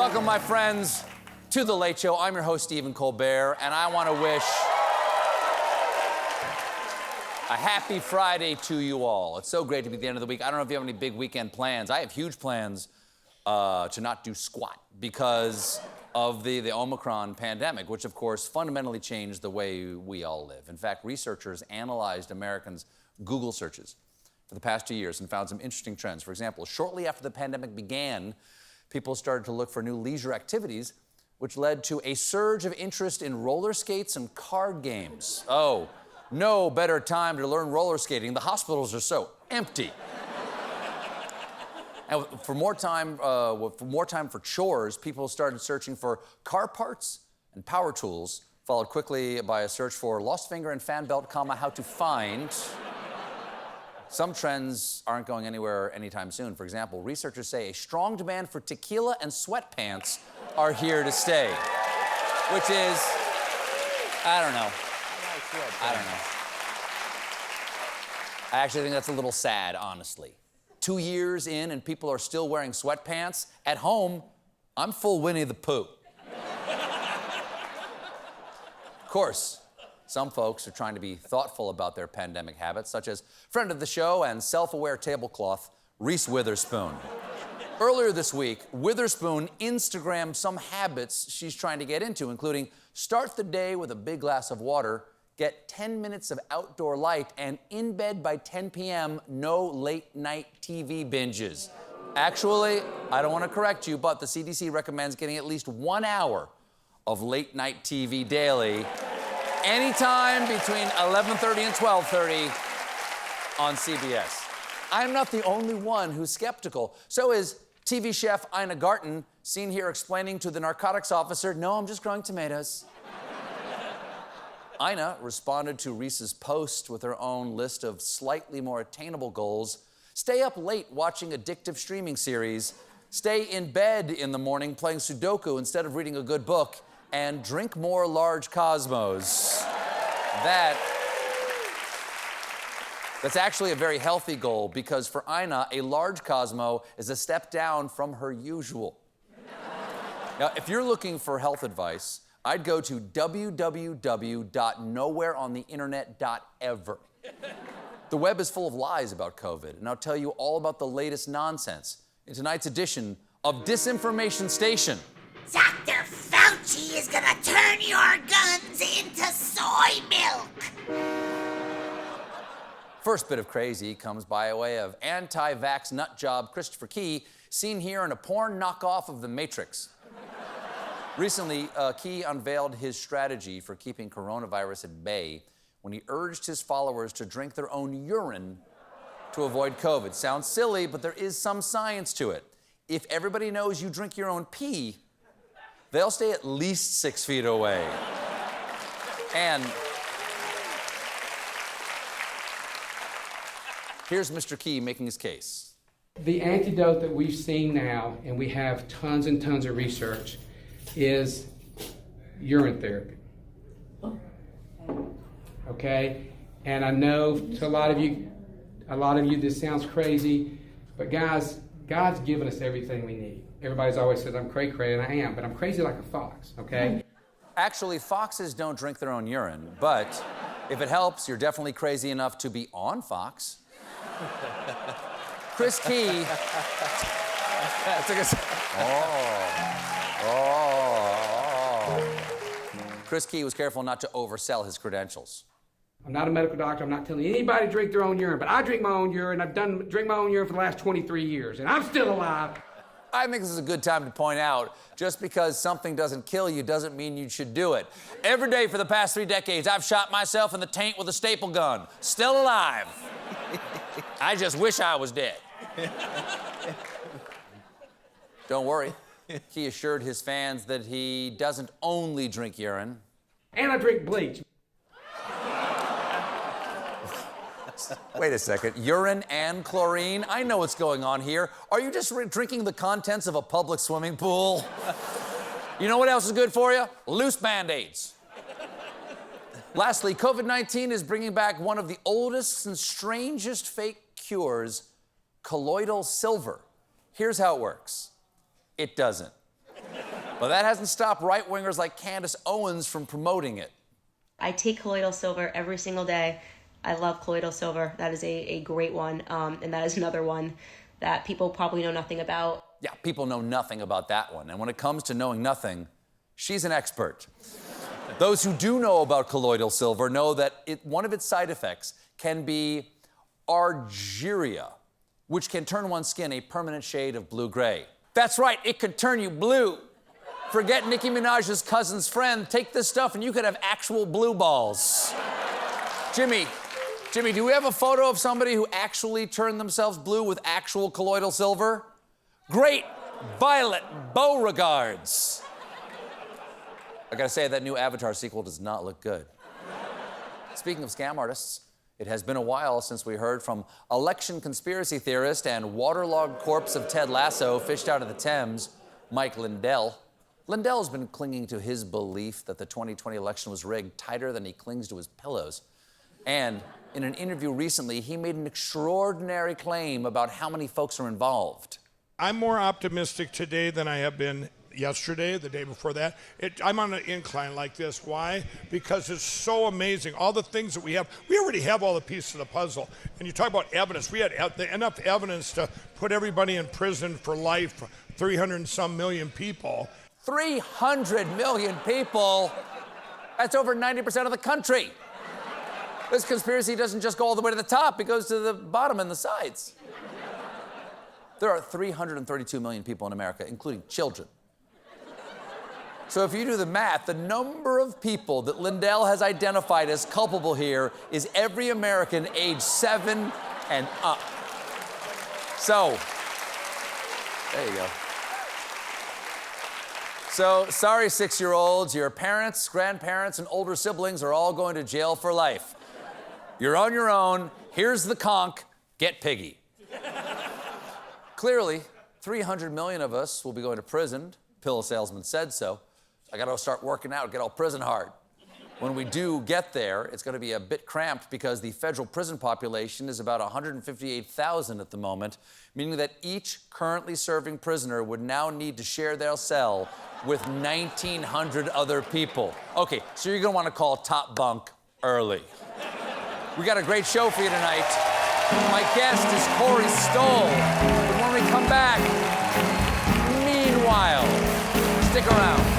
Welcome, my friends, to The Late Show. I'm your host, Stephen Colbert, and I want to wish a happy Friday to you all. It's so great to be at the end of the week. I don't know if you have any big weekend plans. I have huge plans to not do squat because of the Omicron pandemic, which, of course, fundamentally changed the way we all live. In fact, researchers analyzed Americans' Google searches for the past 2 years and found some interesting trends. For example, shortly after the pandemic began, people started to look for new leisure activities, which led to a surge of interest in roller skates and card games. Oh, no better time to learn roller skating. The hospitals are so empty. And for more time for chores, people started searching for car parts and power tools, followed quickly by a search for lost finger and fan belt, how to find. Some trends aren't going anywhere anytime soon. For example, researchers say a strong demand for tequila and sweatpants are here to stay, which is, I don't know. I actually think that's a little sad, honestly. 2 years in and people are still wearing sweatpants. At home, I'm full Winnie the Pooh. Of course, some folks are trying to be thoughtful about their pandemic habits, such as friend of the show and self-aware tablecloth, Reese Witherspoon. Earlier this week, Witherspoon Instagrammed some habits she's trying to get into, including start the day with a big glass of water, get 10 minutes of outdoor light, and in bed by 10 p.m., no late-night TV binges. Actually, I don't want to correct you, but the CDC recommends getting at least 1 hour of late-night TV daily, anytime between 11:30 and 12:30 on CBS. I'm not the only one who's skeptical. So is TV chef Ina Garten, seen here explaining to the narcotics officer, no, I'm just growing tomatoes. Ina responded to Reese's post with her own list of slightly more attainable goals. Stay up late watching addictive streaming series, stay in bed in the morning playing Sudoku instead of reading a good book, and drink more large Cosmos. That's actually a very healthy goal because for Ina, a large Cosmo is a step down from her usual. Now, if you're looking for health advice, I'd go to www.nowhereontheinternet.ever. The web is full of lies about COVID, and I'll tell you all about the latest nonsense in tonight's edition of Disinformation Station. Dr. Fauci is gonna turn your guns into soy milk. First bit of crazy comes by way of anti-vax nutjob Christopher Key, seen here in a porn knockoff of The Matrix. Recently, Key unveiled his strategy for keeping coronavirus at bay when he urged his followers to drink their own urine to avoid COVID. Sounds silly, but there is some science to it. If everybody knows you drink your own pee, they'll stay at least 6 feet away. And here's Mr. Key making his case. The antidote that we've seen now, and we have tons and tons of research, is urine therapy. Okay? And I know to a lot of you this sounds crazy, but guys, God's given us everything we need. Everybody's always said I'm cray-cray, and I am, but I'm crazy like a fox, okay? Actually, foxes don't drink their own urine, but if it helps, you're definitely crazy enough to be on Fox. Chris Key. Chris Key was careful not to oversell his credentials. I'm not a medical doctor. I'm not telling anybody to drink their own urine, but I drink my own urine. I've drink my own urine for the last 23 years, and I'm still alive. I think this is a good time to point out, just because something doesn't kill you doesn't mean you should do it. Every day for the past 3 decades, I've shot myself in the taint with a staple gun. Still alive. I just wish I was dead. Don't worry. He assured his fans that he doesn't only drink urine. And I drink bleach. Wait a second. Urine and chlorine? I know what's going on here. Are you just drinking the contents of a public swimming pool? You know what else is good for you? Loose Band-Aids. Lastly, COVID-19 is bringing back one of the oldest and strangest fake cures, colloidal silver. Here's how it works. It doesn't. But that hasn't stopped right-wingers like Candace Owens from promoting it. I take colloidal silver every single day. I love colloidal silver. That is a great one. And that is another one that people probably know nothing about. Yeah, people know nothing about that one. And when it comes to knowing nothing, she's an expert. Those who do know about colloidal silver know that one of its side effects can be argyria, which can turn one's skin a permanent shade of blue-gray. That's right, it could turn you blue. Forget Nicki Minaj's cousin's friend. Take this stuff and you could have actual blue balls. Jimmy, do we have a photo of somebody who actually turned themselves blue with actual colloidal silver? Great. Violet Beauregards. I gotta say, that new Avatar sequel does not look good. Speaking of scam artists, it has been a while since we heard from election conspiracy theorist and waterlogged corpse of Ted Lasso fished out of the Thames, Mike Lindell. Lindell's been clinging to his belief that the 2020 election was rigged tighter than he clings to his pillows. And in an interview recently, he made an extraordinary claim about how many folks are involved. I'm more optimistic today than I have been yesterday, the day before that. I'm on an incline like this. Why? Because it's so amazing. All the things that we already have all the pieces of the puzzle. And you talk about evidence. We had enough evidence to put everybody in prison for life, 300 and some million people. 300 million people? That's over 90% of the country. This conspiracy doesn't just go all the way to the top, it goes to the bottom and the sides. There are 332 million people in America, including children. So if you do the math, the number of people that Lindell has identified as culpable here is every American age 7 and up. So, there you go. So, sorry, 6-year-olds, your parents, grandparents, and older siblings are all going to jail for life. You're on your own. Here's the conch. Get piggy. Clearly, 300 million of us will be going to prison. Pill salesman said so. I gotta start working out, get all prison hard. When we do get there, it's gonna be a bit cramped because the federal prison population is about 158,000 at the moment, meaning that each currently serving prisoner would now need to share their cell with 1,900 other people. Okay, so you're gonna wanna call top bunk early. We got a great show for you tonight. My guest is Corey Stoll. And when we come back, meanwhile, stick around.